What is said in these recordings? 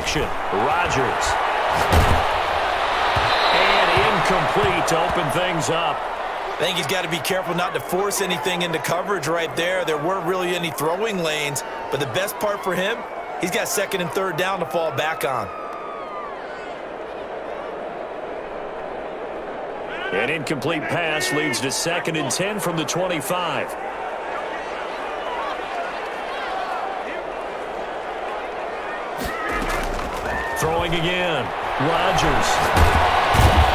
action. Rodgers. And incomplete to open things up. I think he's got to be careful not to force anything into coverage right there. There weren't really any throwing lanes, but the best part for him, he's got second and third down to fall back on. An incomplete pass leads to 2nd and 10 from the 25. Throwing again. Rodgers.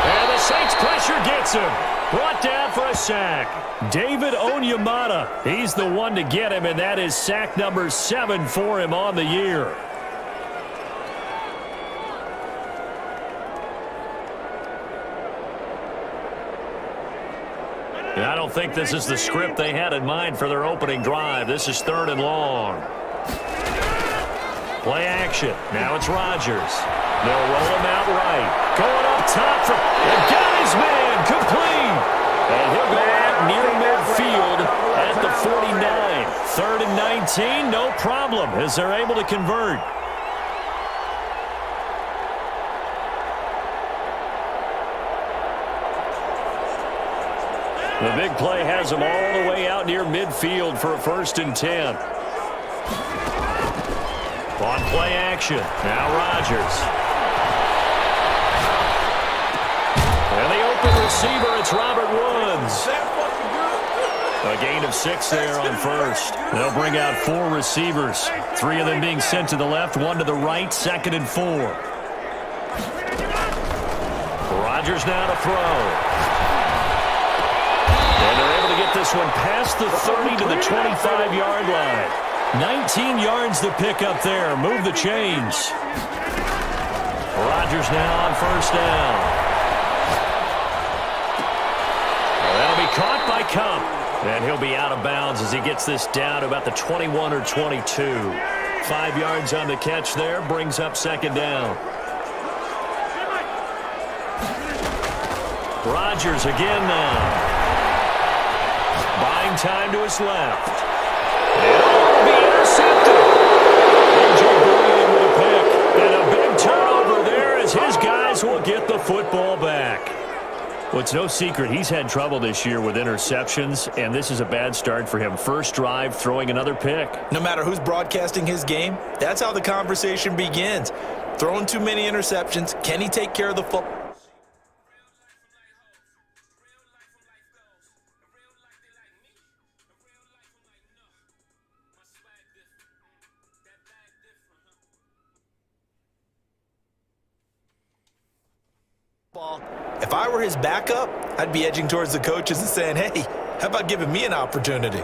And the Saints pressure gets him. Brought down for a sack. David Onyemata. He's the one to get him, and that is sack number 7 for him on the year. And I don't think this is the script they had in mind for their opening drive. This is 3rd and long. Play action. Now it's Rodgers. They'll roll him out right. Going up top and got his man complete. And he'll go out near midfield at the 49. 3rd and 19, no problem as they're able to convert. The big play has him all the way out near midfield for a 1st and 10. On play action, now Rodgers. And the open receiver, it's Robert Woods. A gain of 6 there on 1st. They'll bring out 4 receivers. 3 of them being sent to the left, 1 to the right, 2nd and 4. Rodgers now to throw. And they're able to get this one past the 30 to the 25-yard line. 19 yards to pick up there. Move the chains. Rodgers now on 1st down. That'll be caught by Cup. And he'll be out of bounds as he gets this down to about the 21 or 22. 5 yards on the catch there. Brings up 2nd down. Rodgers again now. Buying time to his left. And it'll be intercepted. A.J. Green with a pick. And a big turnover there as his guys will get the football back. Well, it's no secret he's had trouble this year with interceptions, and this is a bad start for him. First drive, throwing another pick. No matter who's broadcasting his game, that's how the conversation begins. Throwing too many interceptions. Can he take care of the football? If I were his backup, I'd be edging towards the coaches and saying, hey, how about giving me an opportunity?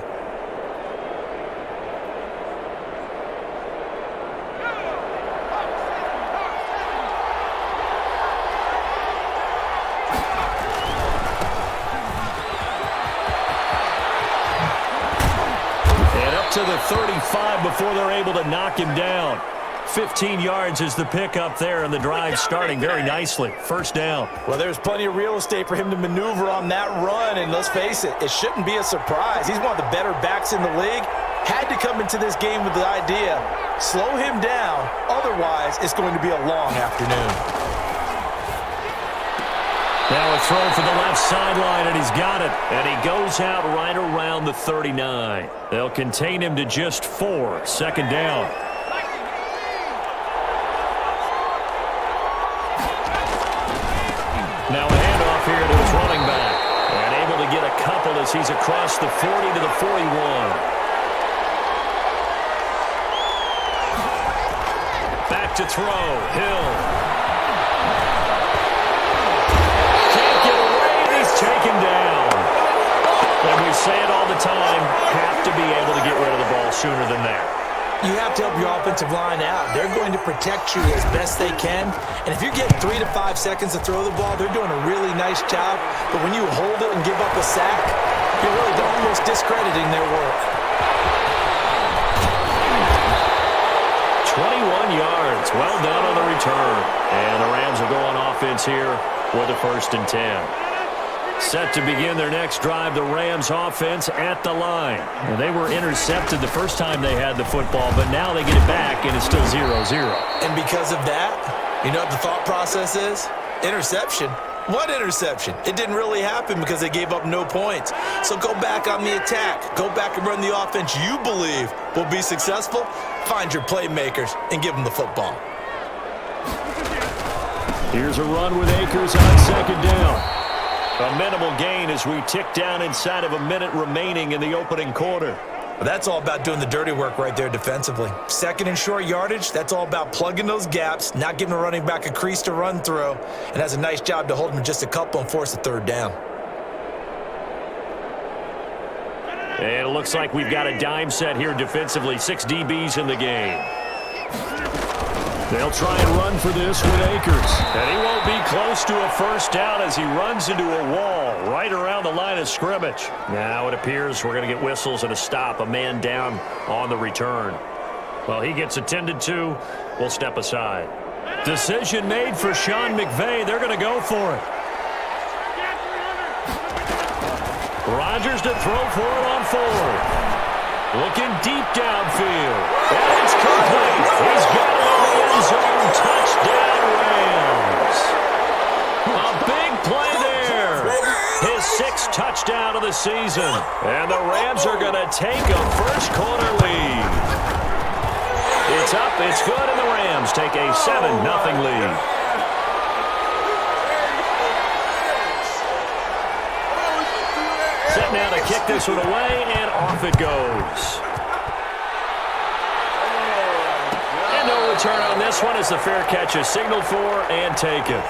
And up to the 35 before they're able to knock him down. 15 yards is the pickup there, and the drive starting very nicely. 1st down. Well, there's plenty of real estate for him to maneuver on that run, and let's face it, it shouldn't be a surprise. He's one of the better backs in the league. Had to come into this game with the idea, slow him down, otherwise it's going to be a long afternoon. Now a throw for the left sideline, and he's got it. And he goes out right around the 39. They'll contain him to just 4. 2nd down. Now a handoff here to his running back. And able to get a couple as he's across the 40 to the 41. Back to throw. Hill. Can't get away, and he's taken down. And we say it all the time, have to be able to get rid of the ball sooner than that. You have to help your offensive line out. They're going to protect you as best they can. And if you get 3 to 5 seconds to throw the ball, they're doing a really nice job. But when you hold it and give up a sack, you're really almost discrediting their work. 21 yards. Well done on the return. And the Rams will go on offense here with a 1st and 10. Set to begin their next drive, the Rams offense at the line. Well, they were intercepted the first time they had the football, but now they get it back, and it's still 0-0. And because of that, you know what the thought process is? Interception. What interception? It didn't really happen because they gave up no points. So go back on the attack. Go back and run the offense you believe will be successful. Find your playmakers and give them the football. Here's a run with Akers on second down. A minimal gain as we tick down inside of a minute remaining in the opening quarter. That's all about doing the dirty work right there defensively. Second and short yardage, that's all about plugging those gaps, not giving a running back a crease to run through, and has a nice job to hold him just a couple and force a third down. And it looks like we've got a dime set here defensively. 6 DBs in the game. They'll try and run for this with Akers. And he won't be close to a first down as he runs into a wall right around the line of scrimmage. Now it appears we're going to get whistles and a stop. A man down on the return. Well, he gets attended to. We'll step aside. Decision made for Sean McVay. They're going to go for it. Rodgers to throw for it on fourth. Looking deep downfield. And it's complete. He's got it in the end zone. Touchdown, Rams. A big play there. His 6th touchdown of the season. And the Rams are going to take a first-quarter lead. It's up, it's good, and the Rams take a 7-0 lead. Set now to kick this one away, and off it goes. And no return on this one as the fair catch is signaled for and taken.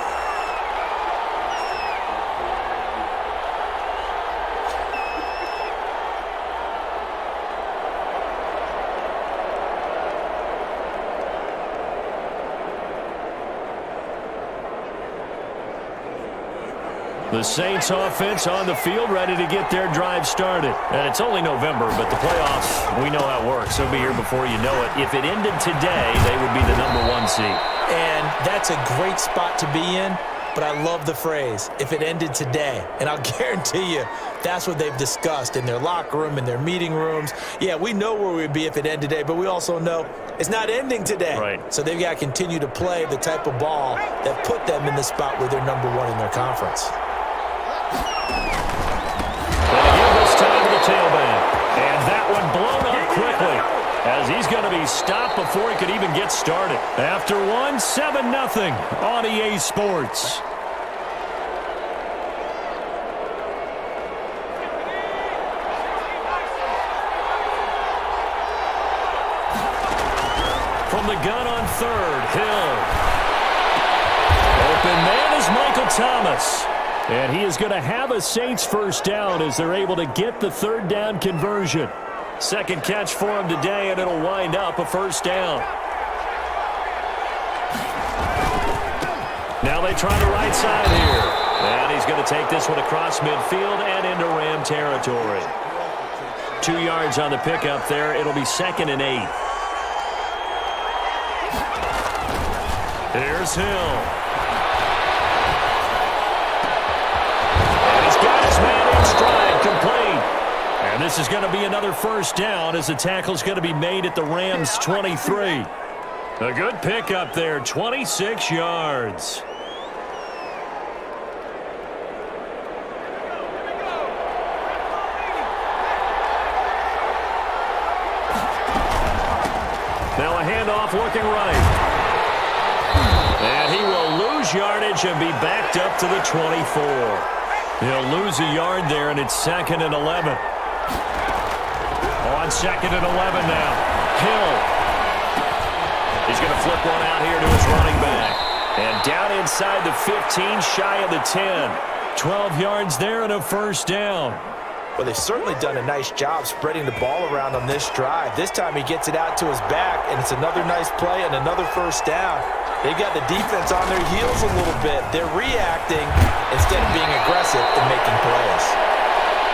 The Saints offense on the field ready to get their drive started. And it's only November, but the playoffs, we know how it works. They'll be here before you know it. If it ended today, they would be the #1 seed. And that's a great spot to be in, but I love the phrase, if it ended today. And I'll guarantee you, that's what they've discussed in their locker room, in their meeting rooms. Yeah, we know where we'd be if it ended today, but we also know it's not ending today. Right. So they've got to continue to play the type of ball that put them in the spot where they're #1 in their conference. Time to the tailback. And that one blown up quickly as he's going to be stopped before he could even get started. After one, 7-0 on EA Sports. From the gun on third, Hill. Open man is Michael Thomas. And he is going to have a Saints first down as they're able to get the third down conversion. Second catch for him today, and it'll wind up a first down. Now they try the right side here. And he's going to take this one across midfield and into Ram territory. 2 yards on the pickup there. It'll be 2nd and 8. Here's Hill. Stride complete. And this is going to be another first down as the tackle's going to be made at the Rams 23. A good pickup there, 26 yards. Now a handoff looking right. And he will lose yardage and be backed up to the 24. He'll lose a yard there, and it's 2nd and 11. On 2nd and 11 now. Hill. He's going to flip one out here to his running back. And down inside the 15, shy of the 10. 12 yards there and a first down. Well, they've certainly done a nice job spreading the ball around on this drive. This time he gets it out to his back, and it's another nice play and another first down. They've got the defense on their heels a little bit. They're reacting instead of being aggressive and making plays.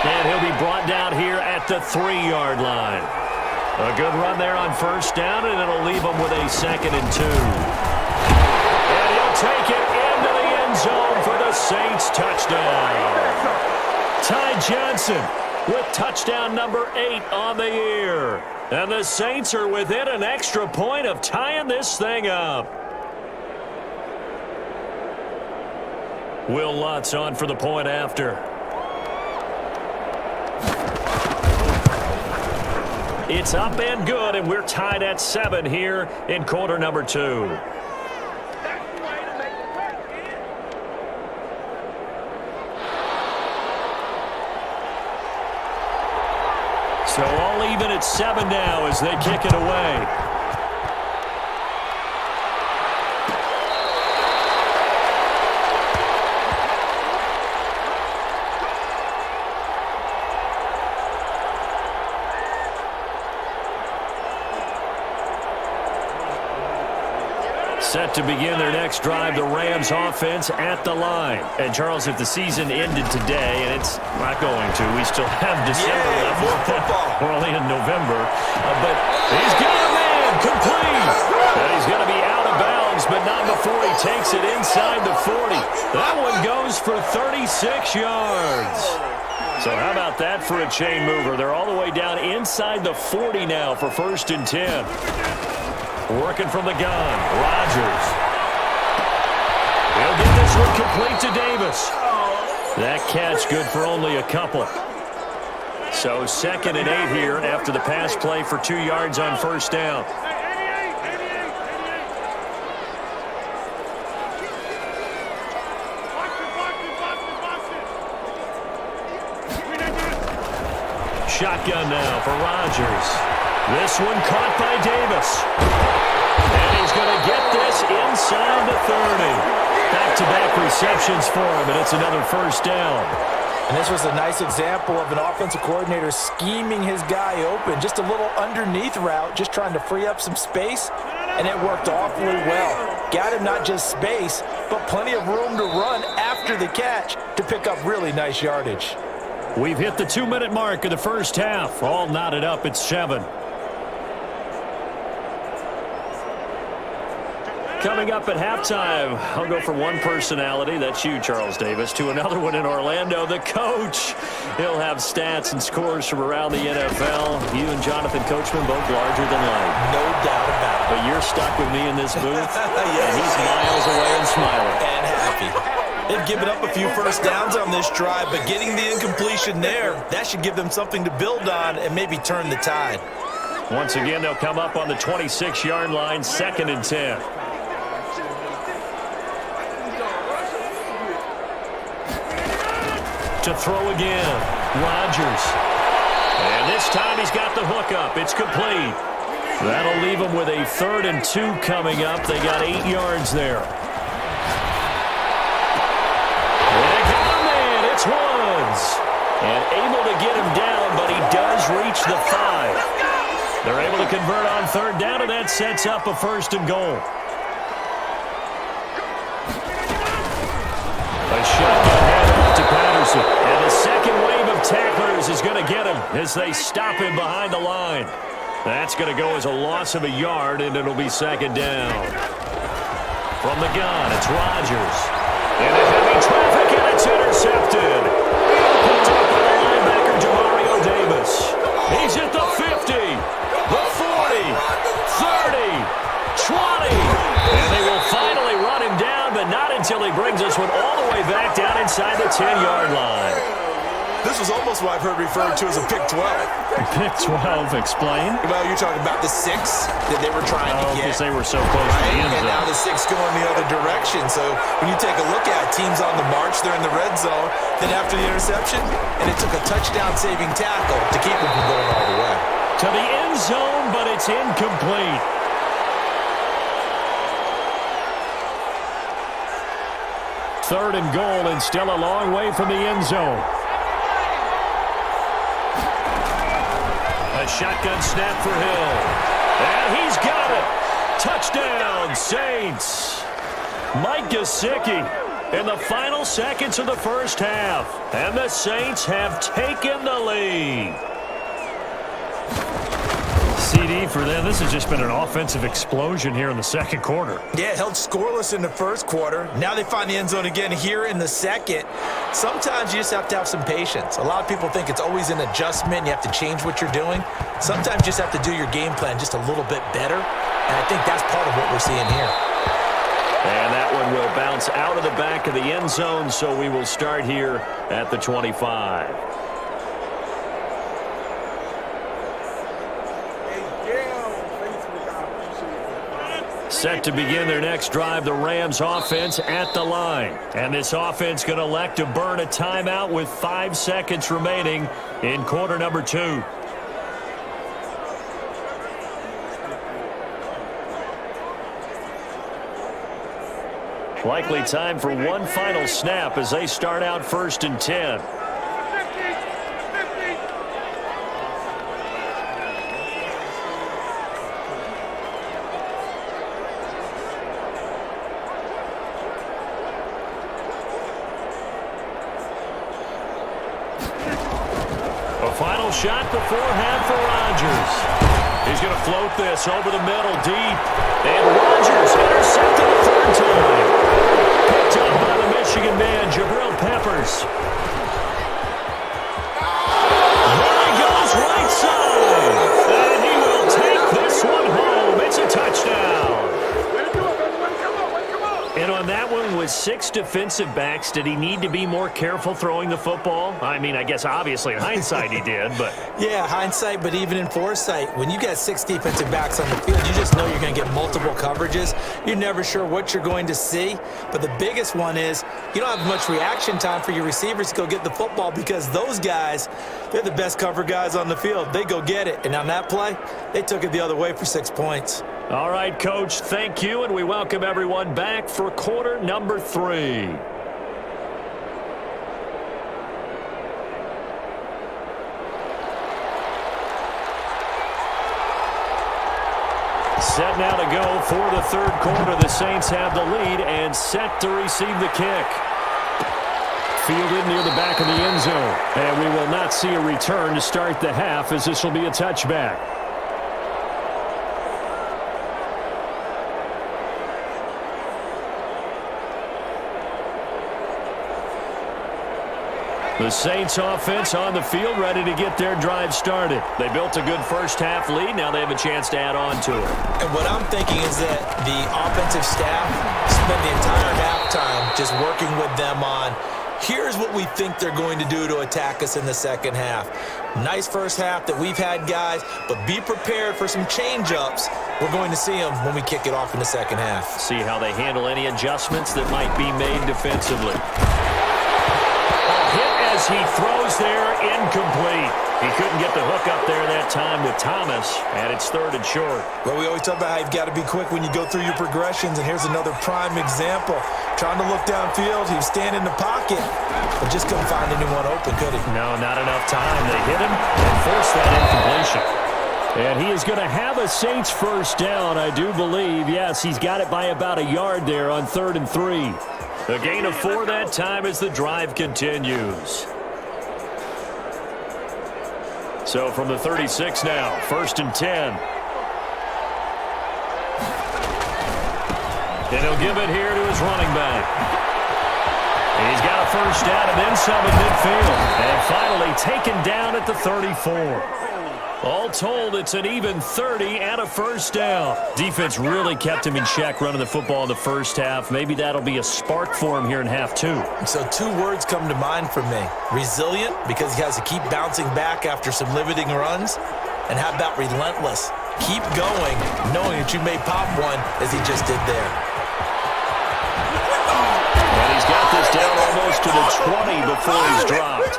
And he'll be brought down here at the 3-yard line. A good run there on first down, and it'll leave him with a 2nd and 2. And he'll take it into the end zone for the the Saints touchdown. Ty Johnson with touchdown number 8 on the year. And the Saints are within an extra point of tying this thing up. Will Lutz on for the point after. It's up and good, and we're tied at 7 here in quarter number 2. So all even at 7 now as they kick it away. Set to begin their next drive, the Rams offense at the line. And Charles, if the season ended today, and it's not going to, we still have December left. More football. We're only in November. But he's got a man complete. And he's going to be out of bounds, but not before he takes it inside the 40. That one goes for 36 yards. So how about that for a chain mover? They're all the way down inside the 40 now for 1st and 10. Working from the gun, Rodgers. He'll get this one complete to Davis. That catch good for only a couple. So 2nd and 8 here after the pass play for 2 yards on 1st down. Shotgun now for Rodgers. This one caught by Davis. And he's going to get this inside the 30. Back-to-back receptions for him, and it's another 1st down. And this was a nice example of an offensive coordinator scheming his guy open. Just a little underneath route, just trying to free up some space, and it worked awfully well. Got him not just space, but plenty of room to run after the catch to pick up really nice yardage. We've hit the 2-minute mark of the first half. All knotted up at 7. Coming up at halftime, I'll go from one personality, that's you, Charles Davis, to another one in Orlando, the coach. He'll have stats and scores from around the NFL. You and Jonathan Coachman both larger than life. No doubt about it. But you're stuck with me in this booth, Yes. and he's miles away and smiling. And happy. They've given up a few first downs on this drive, but getting the incompletion there, that should give them something to build on and maybe turn the tide. Once again, they'll come up on the 26-yard line, 2nd and 10. To throw again, Rodgers. And this time he's got the hook up. It's complete. That'll leave them with a 3rd and 2 coming up. They got 8 yards there. They got a man. It's Woods. And able to get him down, but he does reach the 5. They're able to convert on 3rd down, and that sets up a 1st and goal. A shotgun handoff to Patterson. And the second wave of tacklers is going to get him as they stop him behind the line. That's going to go as a loss of a yard, and it'll be 2nd down. From the gun, it's Rodgers. Into heavy traffic, and it's intercepted. Picked up by the linebacker, Jamario Davis. He's at the 50, the 40, 30, 20. And they will finally run him down, but not until he brings this one all the way back down inside the 10-yard line. This was almost what I've heard referred to as a pick 12. Pick 12, explain. Well, you're talking about the 6 that they were trying to get. Because they were so close to the end And zone. now the 6 going the other direction. So when you take a look at teams on the march, they're in the red zone. Then after the interception, and it took a touchdown-saving tackle to keep them from going all the way. To the end zone, but it's incomplete. Third and goal, and still a long way from the end zone. A shotgun snap for Hill. And he's got it. Touchdown, Saints. Mike Gesicki in the final seconds of the first half. And the Saints have taken the lead. CD for them. This has just been an offensive explosion here in the second quarter. Yeah, held scoreless in the first quarter. Now they find the end zone again here in the second. Sometimes you just have to have some patience. A lot of people think it's always an adjustment. You have to change what you're doing. Sometimes you just have to do your game plan just a little bit better. And I think that's part of what we're seeing here. And that one will bounce out of the back of the end zone, so we will start here at the 25. Set to begin their next drive, the Rams offense at the line. And this offense going to elect to burn a timeout with 5 seconds remaining in quarter number 2. Likely time for one final snap as they start out 1st and 10. A final shot beforehand for Rodgers. He's going to float this over the middle deep. And Rodgers intercepted a 3rd time. Picked up by the Michigan man, Jabril Peppers. There he goes, right side. And he will take this one home. It's a touchdown. And on that one, with 6 defensive backs, did he need to be more careful throwing the football? I mean, I guess obviously in hindsight he did, but... Yeah, hindsight, but even in foresight, when you got 6 defensive backs on the field, you just know you're going to get multiple coverages. You're never sure what you're going to see. But the biggest one is you don't have much reaction time for your receivers to go get the football because those guys, they're the best cover guys on the field. They go get it. And on that play, they took it the other way for 6 points. All right, Coach, thank you, and we welcome everyone back for quarter number 3. Set now to go for the 3rd quarter. The Saints have the lead and set to receive the kick. Fielded near the back of the end zone. And we will not see a return to start the half as this will be a touchback. The Saints offense on the field ready to get their drive started. They built a good first half lead. Now they have a chance to add on to it. And what I'm thinking is that the offensive staff spent the entire halftime just working with them on here's what we think they're going to do to attack us in the second half. Nice first half that we've had, guys, but be prepared for some change-ups. We're going to see them when we kick it off in the second half. See how they handle any adjustments that might be made defensively. As he throws there, incomplete. He couldn't get the hook up there that time with Thomas, and it's 3rd and short. Well, we always talk about how you've got to be quick when you go through your progressions, and here's another prime example. Trying to look downfield, he was standing in the pocket, but just couldn't find anyone open, could he? No, not enough time. They hit him and forced that incompletion. And he is going to have a Saints first down, I do believe. Yes, he's got it by about a yard there on 3rd and 3. A gain of 4 that time as the drive continues. So from the 36 now, 1st and 10. And he'll give it here to his running back. He's got a first down and then some at midfield. And finally taken down at the 34. All told, it's an even 30 and a first down. Defense really kept him in check running the football in the first half. Maybe that'll be a spark for him here in half 2. So 2 words come to mind for me. Resilient, because he has to keep bouncing back after some limiting runs. And how about relentless? Keep going, knowing that you may pop one as he just did there. And he's got this down almost to the 20 before he's dropped.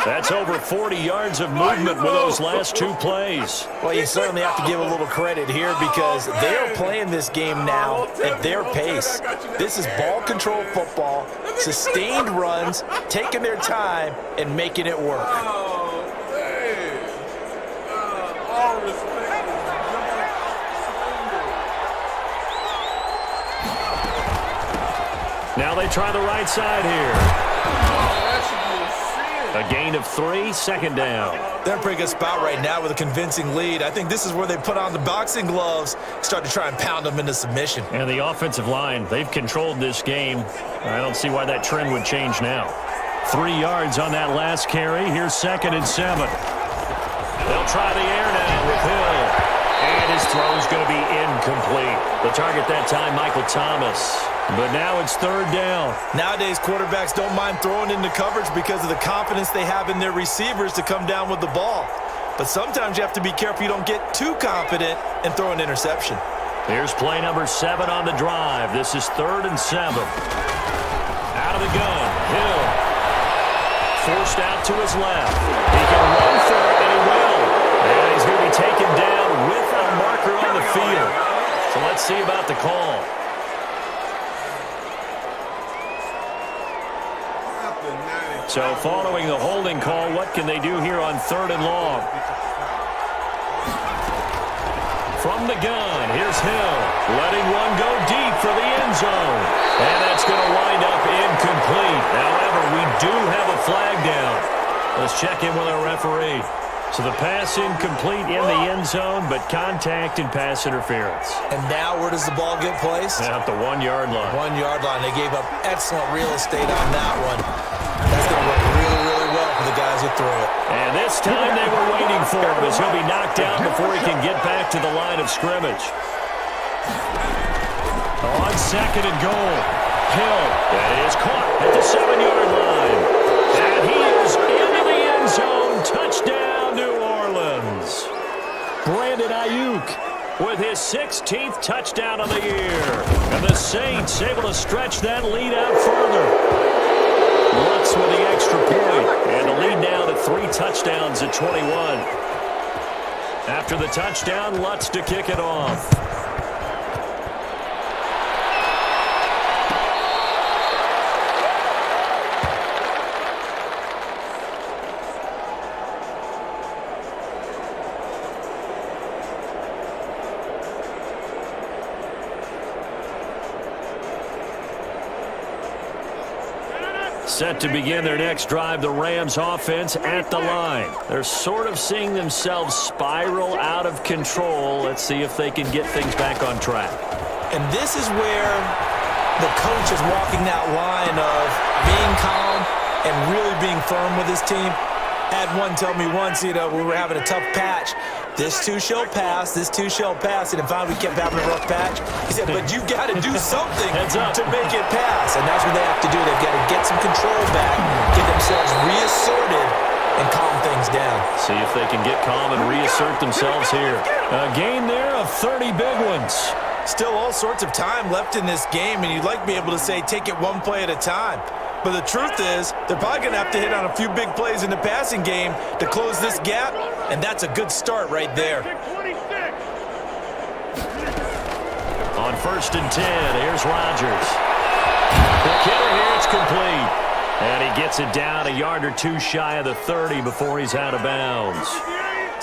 That's over 40 yards of movement with those last 2 plays. Well, you certainly have to give a little credit here because they are playing this game now at their pace. This is ball control football, sustained runs, taking their time, and making it work. Now they try the right side here. A gain of 3, second down. They're in a pretty good spot right now with a convincing lead. I think this is where they put on the boxing gloves, start to try and pound them into submission. And the offensive line, they've controlled this game. I don't see why that trend would change now. 3 yards on that last carry. Here's 2nd and 7. They'll try the air now with Hill. And his throw's going to be incomplete. The target that time, Michael Thomas. But now it's 3rd down. Nowadays, quarterbacks don't mind throwing into coverage because of the confidence they have in their receivers to come down with the ball. But sometimes you have to be careful you don't get too confident and throw an interception. Here's play number 7 on the drive. This is 3rd and 7. Out of the gun, Hill. Forced out to his left. He can run for it, and he will. And he's going to be taken down with a marker on the field. So let's see about the call. So following the holding call, what can they do here on 3rd and long? From the gun, here's Hill. Letting one go deep for the end zone. And that's going to wind up incomplete. However, we do have a flag down. Let's check in with our referee. So the pass incomplete in the end zone, but contact and pass interference. And now where does the ball get placed? At the 1-yard line. 1-yard line. They gave up excellent real estate on that one. That's going to work really, really well for the guys who throw it. And this time they were waiting for him as he'll be knocked out before he can get back to the line of scrimmage. On 2nd and goal, Hill, that is caught at the 7-yard line. And he is into the end zone. Touchdown, New Orleans. Brandon Ayuk with his 16th touchdown of the year. And the Saints able to stretch that lead out further. Lutz with the extra point, and the lead now to 3 touchdowns at 21. After the touchdown, Lutz to kick it off. Set to begin their next drive, the Rams offense at the line. They're sort of seeing themselves spiral out of control. Let's see if they can get things back on track. And this is where the coach is walking that line of being calm and really being firm with his team. I had one tell me once, we were having a tough patch. This too shall pass, this too shall pass. And finally we kept having a rough patch. He said, but you got to do something to make it pass. And that's what they have to do. They've got to get some control back, get themselves reasserted, and calm things down. See if they can get calm and reassert themselves here. A game there of 30 big ones. Still all sorts of time left in this game, and you'd like to be able to say take it one play at a time. But the truth is, they're probably going to have to hit on a few big plays in the passing game to close this gap, and that's a good start right there. On 1st and 10, here's Rodgers. The killer here, it's complete. And he gets it down a yard or 2 shy of the 30 before he's out of bounds.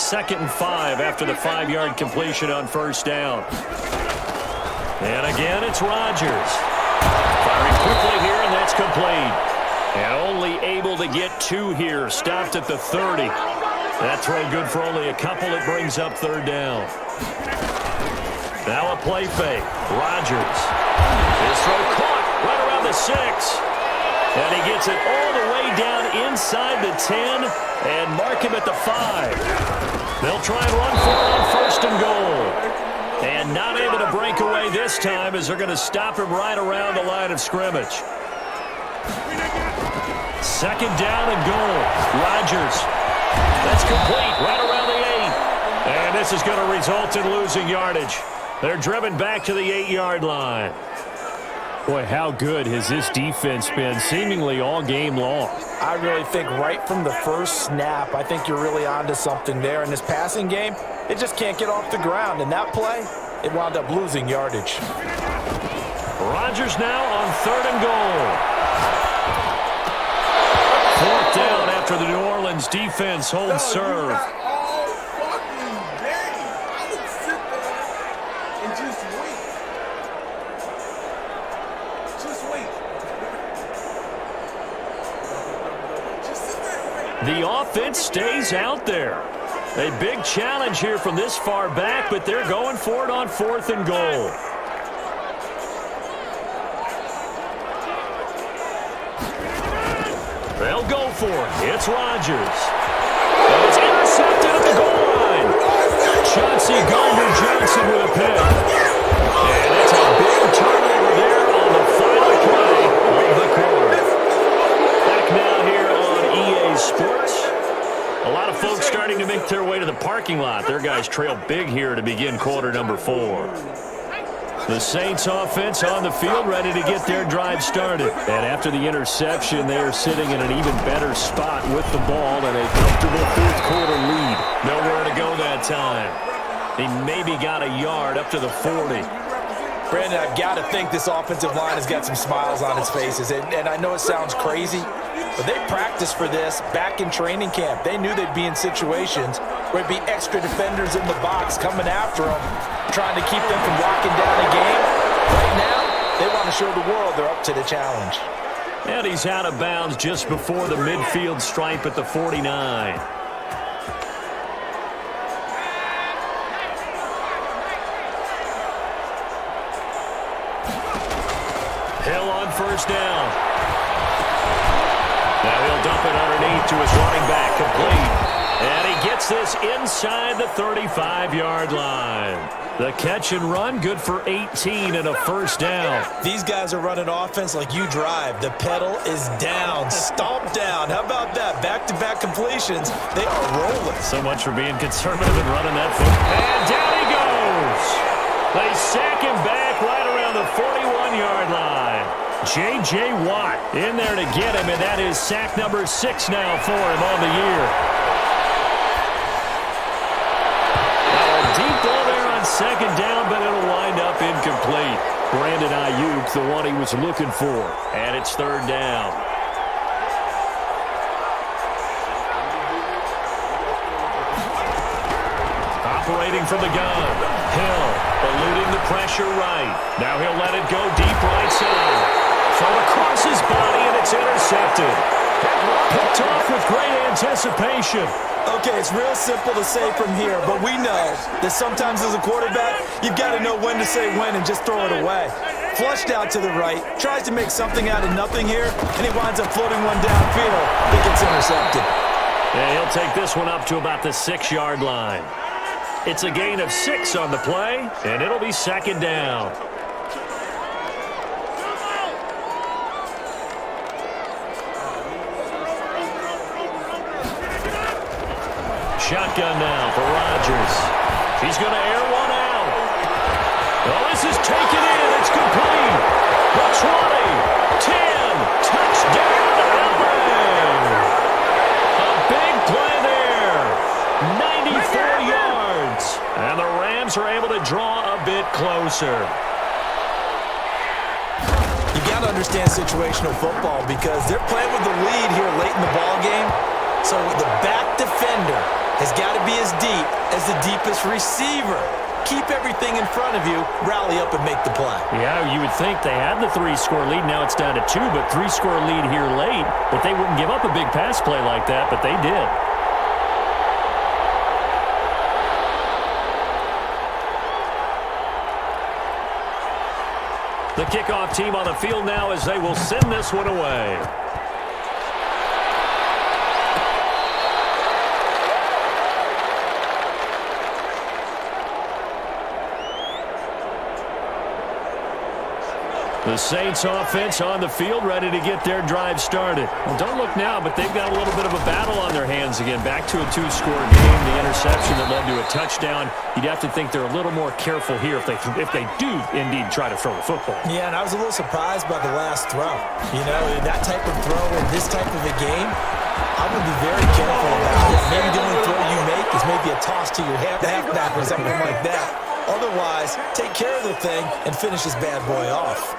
2nd and 5 after the 5-yard completion on 1st down. And again, it's Rodgers. Firing quickly here, and that's complete. And only able to get 2 here. Stopped at the 30. That throw good for only a couple. It brings up 3rd down. Now a play fake. Rodgers. His throw caught right around the 6. And he gets it all the way down inside the 10 and mark him at the 5. They'll try and run for it on 1st and goal. And not able to break away this time as they're going to stop him right around the line of scrimmage. 2nd down and goal. Rodgers. That's complete right around the 8. And this is going to result in losing yardage. They're driven back to the 8-yard line. Boy, how good has this defense been seemingly all game long? I really think right from the first snap, I think you're really onto something there. In this passing game, it just can't get off the ground. And that play, it wound up losing yardage. Rodgers now on 3rd and goal. 4th down after the New Orleans defense holds serve. The offense stays out there. A big challenge here from this far back, but they're going for it on 4th and goal. They'll go for it. It's Rodgers. And it's intercepted at the goal line. Chauncey Gardner-Johnson with a pick. And it's a big turnover there on the final play of the quarter. Back now here on EA Sports. A lot of folks starting to make their way to the parking lot. Their guys trail big here to begin quarter number 4. The Saints offense on the field ready to get their drive started. And after the interception, they are sitting in an even better spot with the ball and a comfortable 4th quarter lead. Nowhere to go that time. He maybe got a yard up to the 40. Brandon, I've got to think this offensive line has got some smiles on its faces. And I know it sounds crazy, but they practiced for this back in training camp. They knew they'd be in situations where it'd be extra defenders in the box coming after them, trying to keep them from locking down a game. Right now, they want to show the world they're up to the challenge. And he's out of bounds just before the midfield stripe at the 49. Hill on first down. Now he'll dump it underneath to his running back, complete. And he gets this inside the 35-yard line. The catch and run, good for 18 and a first down. These guys are running offense like you drive. The pedal is down, stomp down. How about that? Back-to-back completions. They are rolling. So much for being conservative and running that football. And down he goes. They sack him back right around the 41-yard line. J.J. Watt in there to get him, and that is sack number 6 now for him on the year. Deep ball there on second down, but it'll wind up incomplete. Brandon Ayuk, the one he was looking for. And it's third down. Operating from the gun. Hill eluding the pressure right. Now he'll let it go deep right side. Throw across his body, and it's intercepted. Picked off with great anticipation. Okay, it's real simple to say from here, but we know that sometimes as a quarterback, you've got to know when to say when and just throw it away. Flushed out to the right, tries to make something out of nothing here, and he winds up floating one downfield. It gets intercepted. Yeah, he'll take this one up to about the 6-yard line. It's a gain of 6 on the play, and it'll be second down. Shotgun now for Rodgers. He's going to air one out. Oh, this is taken in. It's complete. The 20, 10, touchdown, Allen. A big play there. 94 yards. And the Rams are able to draw a bit closer. You got to understand situational football because they're playing with the lead here late in the ball game. So the back defender has got to be as deep as the deepest receiver. Keep everything in front of you, rally up and make the play. Yeah, you would think they had the 3-score lead. Now it's down to 2, but 3-score lead here late. But they wouldn't give up a big pass play like that, but they did. The kickoff team on the field now as they will send this one away. The Saints offense on the field ready to get their drive started. Well, don't look now, but they've got a little bit of a battle on their hands again. Back to a 2-score game. The interception that led to a touchdown. You'd have to think they're a little more careful here if they do indeed try to throw the football. Yeah, and I was a little surprised by the last throw. You know, that type of throw in this type of a game, I would be very careful about it. Maybe the only throw you make is maybe a toss to your halfback or something like that. Otherwise, take care of the thing and finish this bad boy off.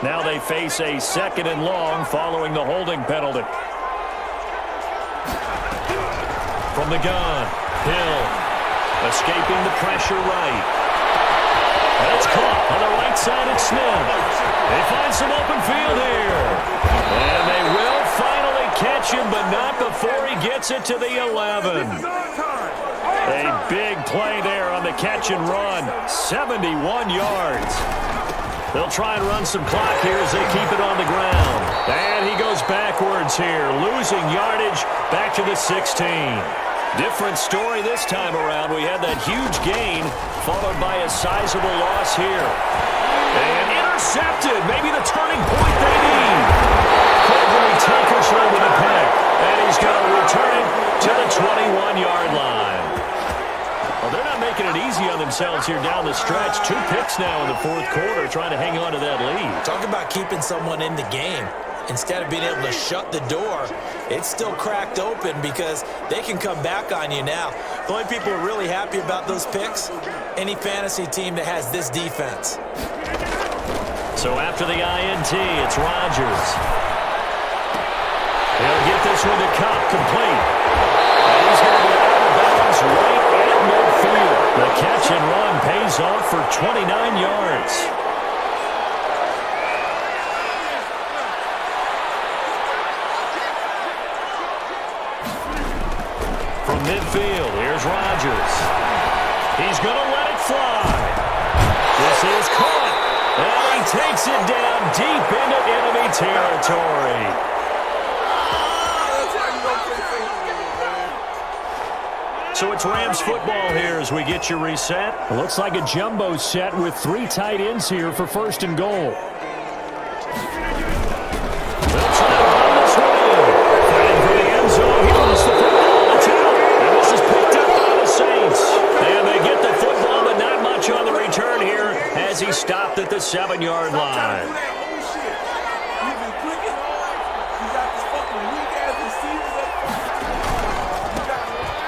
Now they face a 2nd and long following the holding penalty. From the gun, Hill escaping the pressure right. And it's caught on the right side of Smith. They find some open field here. And they will finally catch him, but not before he gets it to the 11. A big play there on the catch and run. 71 yards. They'll try and run some clock here as they keep it on the ground. And he goes backwards here, losing yardage back to the 16. Different story this time around. We had that huge gain followed by a sizable loss here. And intercepted. Maybe the turning point they need. Gregory takers her with a pick. And he's going to return it to the 21-yard line. Well, they're not making it easy on themselves here down the stretch. 2 picks now in the fourth quarter trying to hang on to that lead. Talk about keeping someone in the game. Instead of being able to shut the door, it's still cracked open because they can come back on you now. The only people who are really happy about those picks, any fantasy team that has this defense. So after the INT, it's Rodgers. He'll get this one to Cup, complete. And he's going to be out of bounds right at midfield. The catch and run pays off for 29 yards. From midfield, here's Rodgers. He's going to let it fly. This is caught. And he takes it down deep into enemy territory. So it's Rams football here as we get you reset. It looks like a jumbo set with 3 tight ends here for first and goal. They'll try to run this one in. Fighting for the end zone. He wants the football. It's out. And this is picked up by the Saints. And they get the football, but not much on the return here as he stopped at the 7-yard line.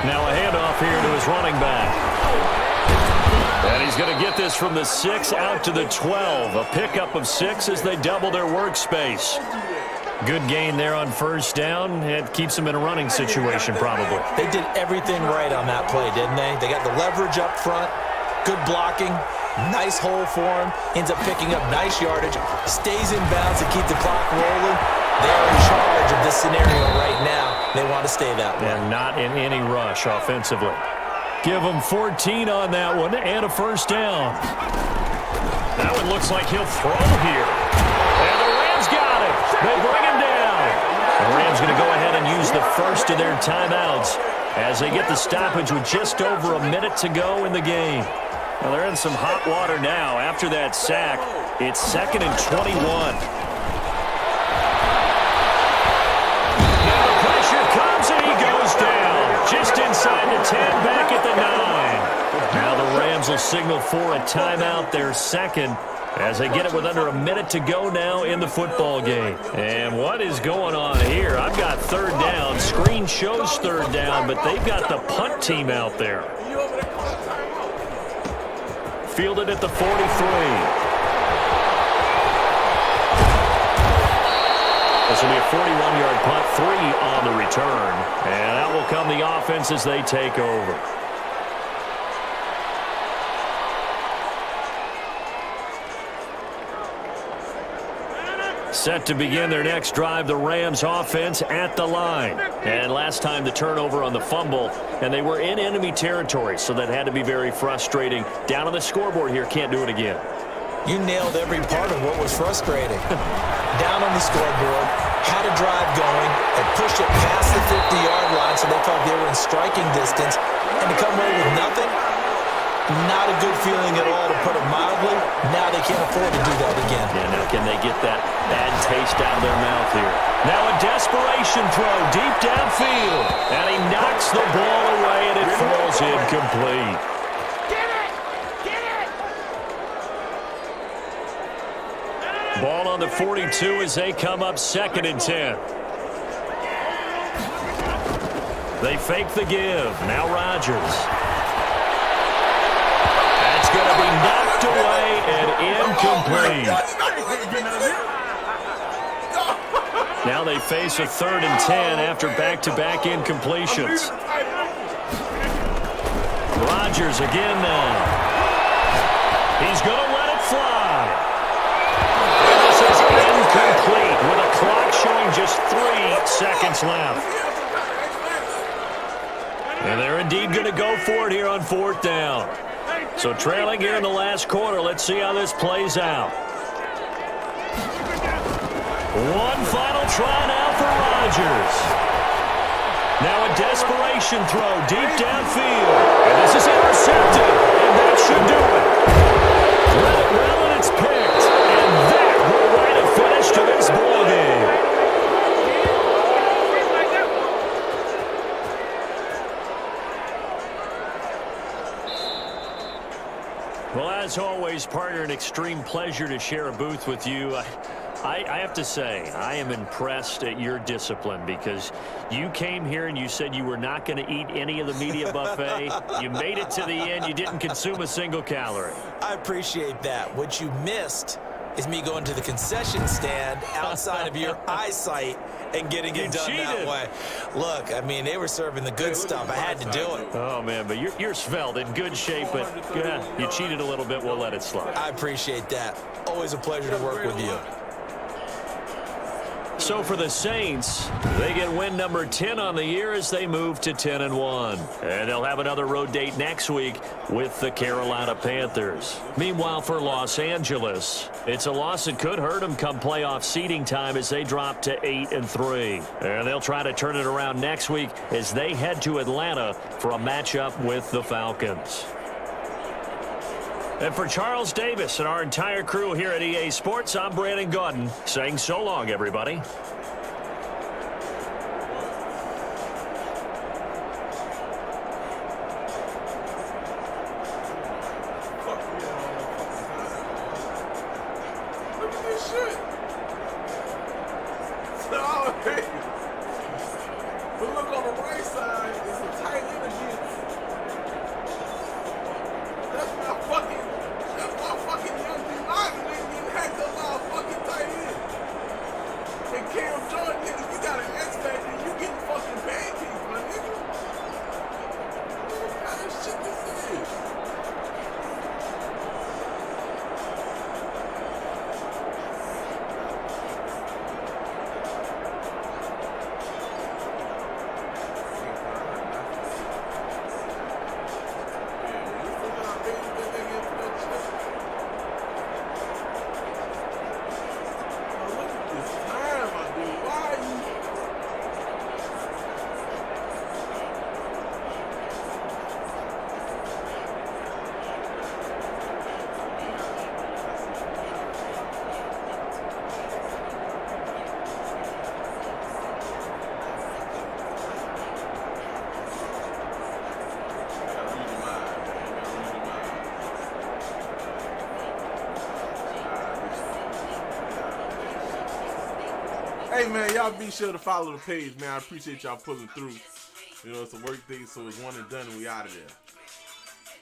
Now a handoff here to his running back. And he's going to get this from the 6 out to the 12. A pickup of 6 as they double their workspace. Good gain there on first down. It keeps them in a running situation probably. They did everything right on that play, didn't they? They got the leverage up front, good blocking, nice hole for him, ends up picking up nice yardage, stays in bounds to keep the clock rolling. They're in charge of this scenario right now. They want to stay that way. And not in any rush offensively. Give them 14 on that one and a first down. That one looks like he'll throw here. And the Rams got it. They bring him down. The Rams going to go ahead and use the first of their timeouts as they get the stoppage with just over a minute to go in the game. Well, they're in some hot water now. After that sack, it's 2nd and 21. Just inside the 10, back at the 9. Now the Rams will signal for a timeout, their second, as they get it with under a minute to go now in the football game. And what is going on here? I've got 3rd down. Screen shows 3rd down, but they've got the punt team out there. Fielded at the 43. This will be a 41-yard punt, 3 on the return. And out will come the offense as they take over. Set to begin their next drive, the Rams offense at the line. And last time the turnover on the fumble, and they were in enemy territory, so that had to be very frustrating. Down on the scoreboard here, can't do it again. You nailed every part of what was frustrating. Down on the scoreboard, had a drive going, and pushed it past the 50-yard line so they felt they were in striking distance, and to come away with nothing, not a good feeling at all, to put it mildly. Now they can't afford to do that again. Yeah, now can they get that bad taste out of their mouth here? Now a desperation throw deep downfield, and he knocks the ball away, and it falls incomplete. Ball on the 42 as they come up 2nd and 10. They fake the give. Now Rodgers. That's going to be knocked away and incomplete. Now they face a 3rd and 10 after back-to-back incompletions. Rodgers again now. He's going to let it fly. And this is incomplete with a clock showing just 3 seconds left. And they're indeed going to go for it here on 4th down. So trailing here in the last quarter. Let's see how this plays out. One final try now for Rodgers. Now a desperation throw deep downfield. And this is intercepted. And that should do it. Let it well and it's picked. And that will write a finish to this ball game. Well, as always, partner, an extreme pleasure to share a booth with you. I have to say, I am impressed at your discipline because you came here and you said you were not going to eat any of the media buffet. You made it to the end. You didn't consume a single calorie. I appreciate that. What you missed is me going to the concession stand outside of your eyesight and getting it done that way. Look, I mean, they were serving the good stuff. I had to do it. Oh, man, but you're svelte, in good shape, but yeah, you cheated a little bit. We'll let it slide. I appreciate that. Always a pleasure to work with you. So for the Saints, they get win number 10 on the year as they move to 10-1. And they'll have another road date next week with the Carolina Panthers. Meanwhile, for Los Angeles, it's a loss that could hurt them come playoff seeding time as they drop to 8-3. And they'll try to turn it around next week as they head to Atlanta for a matchup with the Falcons. And for Charles Davis and our entire crew here at EA Sports, I'm Brandon Gaudin saying so long, everybody. Look at this shit. But look on the right side, it's a tight end again. That's my fucking young D lineman getting hacked up by a fucking tight end. And Cam Jordan, nigga, you got an X factor, you getting fucking pancakes, my nigga. What kind of shit this is? Hey man, y'all be sure to follow the page, man. I appreciate y'all pulling through. You know, it's a work thing, so it's one and done and we out of there.